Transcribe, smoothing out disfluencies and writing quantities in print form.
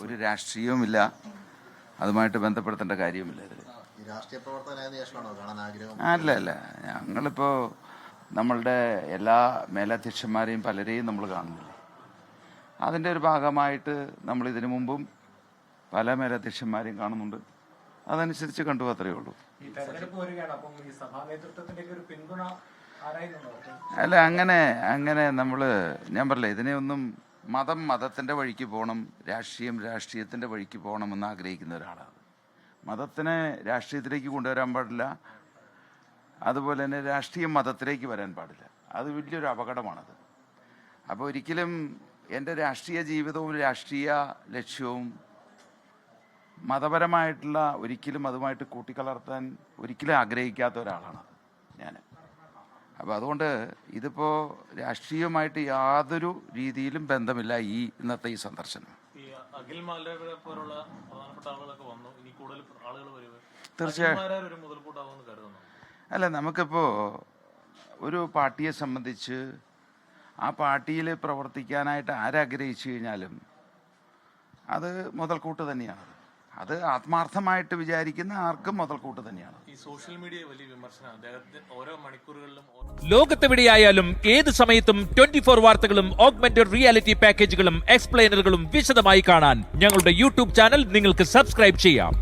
ഒരു രാഷ്ട്രീയവുമില്ല, അതുമായിട്ട് ബന്ധപ്പെടുത്തേണ്ട കാര്യവുമില്ല ഇതിൽ. അല്ല, ഞങ്ങളിപ്പോൾ നമ്മളുടെ എല്ലാ മേലധ്യക്ഷന്മാരെയും പലരെയും നമ്മൾ കാണുന്നില്ല. അതിൻ്റെ ഒരു ഭാഗമായിട്ട് നമ്മൾ ഇതിനു മുമ്പും പല മേലധ്യക്ഷന്മാരെയും കാണുന്നുണ്ട്. അതനുസരിച്ച് കണ്ടു, അത്രയേ ഉള്ളൂ. അല്ല, അങ്ങനെ ഞാൻ പറഞ്ഞില്ല, ഇതിനെ ഒന്നും മതത്തിൻ്റെ വഴിക്ക് പോകണം, രാഷ്ട്രീയത്തിൻ്റെ വഴിക്ക് പോകണമെന്ന് ആഗ്രഹിക്കുന്ന ഒരാളാണ്. മതത്തിനെ രാഷ്ട്രീയത്തിലേക്ക് കൊണ്ടുവരാൻ പാടില്ല, അതുപോലെ തന്നെ രാഷ്ട്രീയം മതത്തിലേക്ക് വരാൻ പാടില്ല. അത് വലിയൊരു അപകടമാണത്. അപ്പോൾ ഒരിക്കലും എൻ്റെ രാഷ്ട്രീയ ജീവിതവും രാഷ്ട്രീയ ലക്ഷ്യവും മതപരമായിട്ടുള്ള ഒരിക്കലും അതുമായിട്ട് കൂട്ടിക്കലർത്താൻ ഒരിക്കലും ആഗ്രഹിക്കാത്ത ഒരാളാണ് ഞാൻ. അപ്പോൾ അതുകൊണ്ട് ഇതിപ്പോൾ രാഷ്ട്രീയമായിട്ട് യാതൊരു രീതിയിലും ബന്ധമില്ല ഇന്നത്തെ ഈ സന്ദർശനം. തീർച്ചയായും അല്ല, നമുക്കിപ്പോൾ ഒരു പാർട്ടിയെ സംബന്ധിച്ച് ആ പാർട്ടിയിൽ പ്രവർത്തിക്കാനായിട്ട് ആരാഗ്രഹിച്ചു കഴിഞ്ഞാലും അത് മുതൽക്കൂട്ട് തന്നെയാണ്. അത് ആത്മാർത്ഥമായിട്ട് വിചാരിക്കുന്ന ആർക്കും മുതൽക്കൂട്ട് തന്നെയാണ്. ഈ സോഷ്യൽ മീഡിയ വലിയ വിമർശനം അദ്ദേഹത്തെ ഓരോ മണിക്കൂറുകളിലും ലോകത്തെവിടെയായാലും ഏത് സമയത്തും 24 വാർത്തകളും ഓഗ്മെന്റഡ് റിയാലിറ്റി പാക്കേജുകളും എക്സ്പ്ലെയിനറുകളും വിശദമായി കാണാൻ ഞങ്ങളുടെ യൂട്യൂബ് ചാനൽ നിങ്ങൾക്ക് സബ്സ്ക്രൈബ് ചെയ്യാം.